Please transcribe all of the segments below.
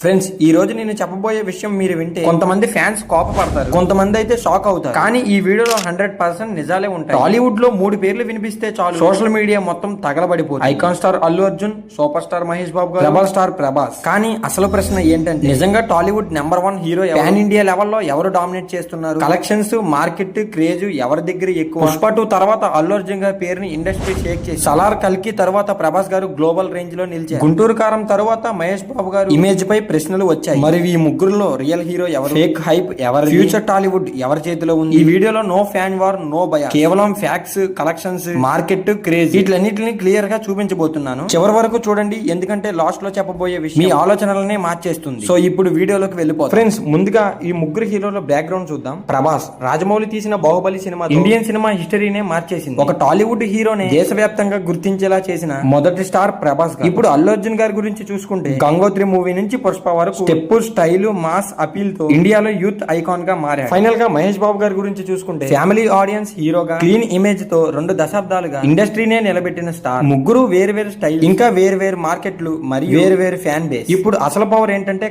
Friends, ఈ రోజు నేను చెప్పబోయే విషయం మీరు వింటే కొంతమంది ఫ్యాన్స్ కోపపడతారు, కొంతమంది అయితే షాక్ అవుతారు. కానీ ఈ వీడియోలో 100% నిజాలే ఉంటాయి. టాలీవుడ్ లో 3 పేర్లు వినిపిస్తే చాలు సోషల్ మీడియా మొత్తం తగలబడిపోతుంది. Icon star Allu Arjun, super star Mahesh Babu garu, rebel star Prabhas. కానీ అసలు ప్రశ్న ఏంటంటే, నిజంగా Tollywood number 1 hero pan India లెవెల్లో ఎవరు డామినేట్ చేస్తున్నారు? కలెక్షన్స్, మార్కెట్, క్రేజ్ ఎవరి దగ్గర ఎక్కువ? పుష్ప 2 తర్వాత అల్లు అర్జున్ గారి పేరుని ఇండస్ట్రీ షేక్ చేసి, సలార్, కల్కి తర్వాత ప్రభాస్ గారు గ్లోబల్ రేంజ్ లో నిలిచారు. గుంటూరు కారం తర్వాత మహేష్ బాబు గారు ఇమేజ్ పై ప్రశ్నలు వచ్చాయి. మరి ఈ ముగ్గురులో రియల్ హీరో ఎవరు? ఫేక్ హైప్ ఎవరు? ఫ్యూచర్ టాలీవుడ్ ఎవరి చేతిలో ఉంది? ఈ వీడియోలో నో ఫ్యాన్ వార్, నో భయ, కేవలం ఫ్యాక్ట్స్, కలెక్షన్స్, మార్కెట్, క్రేజ్ వీటిలన్నిటిని క్లియర్ గా చూపించబోతున్నాను. చివరి వరకు చూడండి, ఎందుకంటే లాస్ట్ లో చెప్పబోయే విషయం మీ ఆలోచనలనే మార్చేస్తుంది. సో ఇప్పుడు వీడియోలోకి వెళ్ళిపోతాం. ఫ్రెండ్స్, ముందుగా ఈ ముగ్గురు హీరోల బ్యాక్గ్రౌండ్ చూద్దాం. ప్రభాస్ రాజమౌళి తీసిన బాహుబలి సినిమా ఇండియన్ సినిమా హిస్టరీనే మార్చేసింది. ఒక టాలీవుడ్ హీరోనే దేశవ్యాప్తంగా గుర్తించేలా చేసిన మొదటి స్టార్ ప్రభాస్ గారు. ఇప్పుడు అల్లు అర్జున్ గారి గురించి చూసుకుంటే గంగోత్రి మూవీ నుంచి పుష్ప వరకు స్టెప్, స్టైల్, మాస్ అపీల్ తో ఇండియాలో యూత్ ఐకాన్ గా మారాడు. ఫైనల్ గా మహేష్ బాబు గారి గురించి చూసుకుంటే ఫ్యామిలీ ఆడియన్స్ హీరోగా క్లీన్ ఇమేజ్ తో 2 దశాబ్దాలుగా ఇండస్ట్రీనే నిలబెట్టిన స్టార్. ముగ్గురు వేరు స్టైల్, ఇంకా వేరు మార్కెట్లు మరియు వేరు ఫ్యాన్ బేస్. ఇప్పుడు అసలు పవర్ ఏంటంటే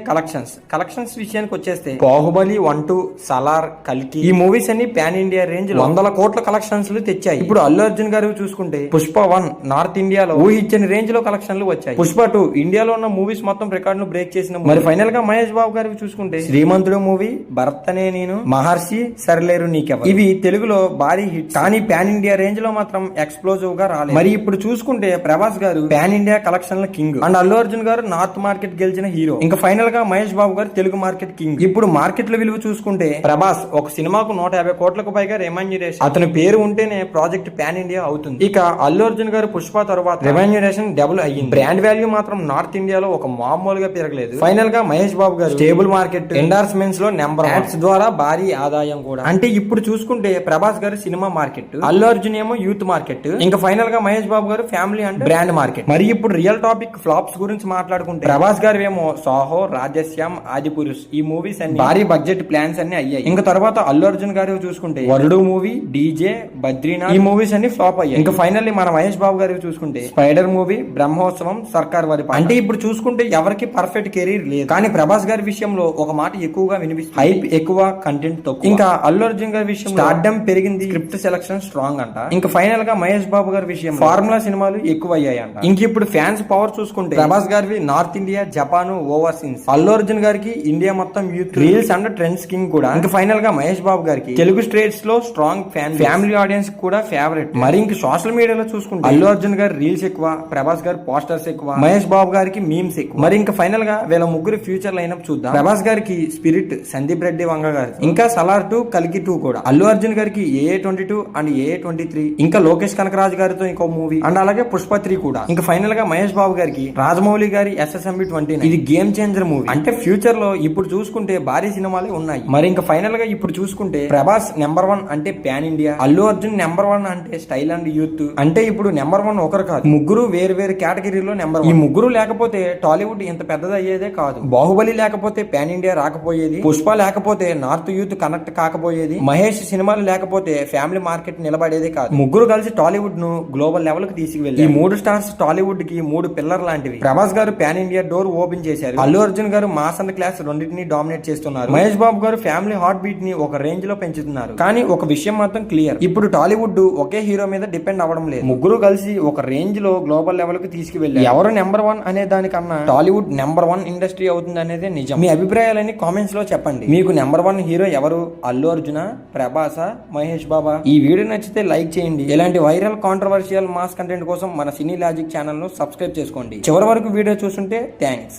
కలెక్షన్స్ విషయానికి వచ్చేస్తే బాహుబలి 1, 2, సలార్, కల్కి ఈ మూవీస్ అన్ని పాన్ ఇండియా రేంజ్ లో 100 కోట్ల కలెక్షన్స్ తెచ్చాయి. ఇప్పుడు అల్లు అర్జున్ గారు చూసుకుంటే పుష్ప 1 నార్త్ ఇండియాలో ఊహించని రేంజ్ లో కలెక్షన్లు వచ్చాయి. పుష్ప 2 ఇండియాలో ఉన్న మూవీస్ మొత్తం రికార్డును బ్రేక్ చేసిన. మరి ఫైనల్ గా మహేష్ బాబు గారికి చూసుకుంటే శ్రీమంతుడు మూవీ, భరతనే నేను, మహర్షి, సరిలేరు నీకెవరు ఇవి తెలుగులో భారీ హిట్. కానీ పాన్ ఇండియా రేంజ్ లో మాత్రం ఎక్స్ప్లోజివ్ గా రాలేదు. మరి ఇప్పుడు చూసుకుంటే ప్రభాస్ గారు పాన్ ఇండియా కలెక్షన్ల కింగ్ అండ్ అల్లు అర్జున్ గారు నార్త్ మార్కెట్ గెలిచిన హీరో. ఇంకా ఫైనల్ గా మహేష్ బాబు గారు తెలుగు మార్కెట్ కింగ్. ఇప్పుడు మార్కెట్ల విలువ చూసుకుంటే ప్రభాస్ ఒక సినిమాకు 150 కోట్లకు పైగా రెమ్యూనరేషన్. అతని పేరు ఉంటేనే ప్రాజెక్ట్ పాన్ ఇండియా అవుతుంది. ఇక అల్లు అర్జున్ గారు పుష్ప తర్వాత రెమ్యూనరేషన్ డబుల్ అయ్యింది. బ్రాండ్ వాల్యూ మాత్రం నార్త్ ఇండియాలో ఒక మామూలుగా పెరగలేదు. ఫైనల్ గా మహేష్ బాబు గారు స్టేబుల్ మార్కెట్, ఎండార్స్మెంట్స్ లో నెంబర్ యాడ్స్ ద్వారా భారీ ఆదాయం కూడా. అంటే ఇప్పుడు చూసుకుంటే ప్రభాస్ గారు సినిమా మార్కెట్, అల్లు అర్జున్ ఏమో యూత్ మార్కెట్, ఇంకా ఫైనల్ గా మహేష్ బాబు గారు ఫ్యామిలీ అండ్ బ్రాండ్ మార్కెట్. మరి ఇప్పుడు రియల్ టాపిక్ ఫ్లాప్స్ గురించి మాట్లాడుకుంటే ప్రభాస్ గారు ఏమో సాహో, రాజశ్యామ్, ఆదిపురుష్ ఈ మూవీస్ అన్ని భారీ బడ్జెట్ ప్లాన్స్ అన్ని అయ్యాయి. ఇంకా తర్వాత అల్లు అర్జున్ గారు చూసుకుంటే వరుడు మూవీ, డీజే, బద్రీనాథ్ ఈ మూవీస్ అన్ని ఫ్లాప్ అయ్యాయి. ఇంకా ఫైనల్లీ మన మహేష్ బాబు గారికి చూసుకుంటే స్పైడర్ మూవీ, బ్రహ్మోత్సవం, సర్కార్ వారి. అంటే ఇప్పుడు చూసుకుంటే ఎవరికి పర్ఫెక్ట్ కెరీర్ లేదు. కానీ ప్రభాస్ గారి విషయంలో ఒక మాట ఎక్కువగా వినిపిస్తుంది, హైప్ ఎక్కువ, కంటెంట్ తక్కువ. ఇంకా అల్లు అర్జున్ గారి విషయం స్టార్డమ్ పెరిగింది, స్క్రిప్ట్ సెలక్షన్ స్ట్రాంగ్ అంట. ఇంకా ఫైనల్ గా మహేష్ బాబు గారి విషయం ఫార్ములా సినిమాలు ఎక్కువ అయ్యాయి అంట. ఇంక ఇప్పుడు ఫ్యాన్స్ పవర్ చూసుకుంటే ప్రభాస్ గారి north India, Japan, overseas. Allu Arjun గారికి ఇండియా మొత్తం youth, reels and trends king కూడా. ఇంకా ఫైనల్ గా మహేష్ బాబు గారికి తెలుగు స్టేట్స్ లో స్ట్రాంగ్ ఫ్యామిలీ ఆడియన్స్ కూడా ఫేవరెట్. మరి ఇంక సోషల్ మీడియాలో చూసుకుంటే అల్లు అర్జున్ గారి రీల్స్ ఎక్కువ, ప్రభాస్ గారి పోస్టర్స్ ఎక్కువ, మహేష్ బాబు గారికి మీమ్స్ ఎక్కువ. మరి ఇంకా ఫైనల్ గా వీళ్ళ ముగ్గురు ఫ్యూచర్ లైనప్ చూద్దాం. ప్రభాస్ గారికి స్పిరిట్, సందీప్ రెడ్డి వంగ గారు, ఇంకా సలార్ 2, కల్కి 2 కూడా. అల్లు అర్జున్ గారికి AA22 అండ్ AA23, ఇంకా లోకేష్ కనకరాజు గారితో ఇంకో మూవీ అండ్ అలాగే పుష్ప 3 కూడా. ఇంకా ఫైనల్ గా మహేష్ బాబు గారికి రాజమౌళి గారి SSMB 29. ఇది గేమ్ చేంజర్ మూవీ. అంటే ఫ్యూచర్ లో ఇప్పుడు చూసుకుంటే భారీ సినిమాలే ఉన్నాయి. మరి ఇంకా ఫైనల్ గా ఇప్పుడు చూసుకుంటే ప్రభాస్ నెంబర్ 1 అంటే pan India, Allu Arjun number 1 అంటే స్టైల్ అండ్ యూత్. అంటే ఇప్పుడు నెంబర్ 1 ఒకరు కాదు, ముగ్గురు వేరు కేటగిరీలో నెంబర్ 1. ఈ ముగ్గురు లేకపోతే టాలీవుడ్ ఇంత పెద్దది అయ్యేదే కాదు. బాహుబలి లేకపోతే పాన్ ఇండియా రాకపోయేది, పుష్ప లేకపోతే నార్త్ యూత్ కనెక్ట్ కాకపోయేది, మహేష్ సినిమాలు లేకపోతే ఫ్యామిలీ మార్కెట్ నిలబడేదే కాదు. ముగ్గురు కలిసి టాలీవుడ్ ను గ్లోబల్ లెవెల్ కి తీసుకువెళ్ళి ఈ 3 స్టార్స్ టాలీవుడ్ కి 3 పిల్లర్ లాంటివి. ప్రభాస్ గారు పాన్ ఇండియా డోర్ ఓపెన్ చేశారు. అల్లు అర్జున్ గారు మాస్ అండ్ క్లాస్ రెండింటిని డామినేట్ చేస్తున్నారు. మహేష్ బాబు గారు ఫ్యామిలీ హార్ట్ బీట్ ని ఒక రేంజ్ లో పెంచుతున్నారు. కానీ ఒక విషయం మాత్రం క్లియర్, ఇప్పుడు టాలీవుడ్ ఒకే హీరో మీద డిపెండ్ అవ్వడం లేదు. ముగ్గురు కలిసి ఒక రేంజ్ లో గ్లోబల్ లెవెల్ కి తీసుకువెళ్ళి ఎవరు నెంబర్ 1 అనే దానికన్నా టాలీవుడ్ నెంబర్ 1 ఇండస్ట్రీ అవుతుంది అనేది నిజం. మీ అభిప్రాయాలని కామెంట్స్ లో చెప్పండి. మీకు నెంబర్ 1 హీరో ఎవరు? అల్లు అర్జున, ప్రభాస, మహేష్ బాబా? ఈ వీడియో నచ్చితే లైక్ చేయండి. ఇలాంటి వైరల్, కాంట్రవర్షియల్ మాస్ కంటెంట్ కోసం మన సినీ లాజిక్ ఛానల్ ను సబ్స్క్రైబ్ చేసుకోండి. చివరి వరకు వీడియో చూస్తుంటే థ్యాంక్స్.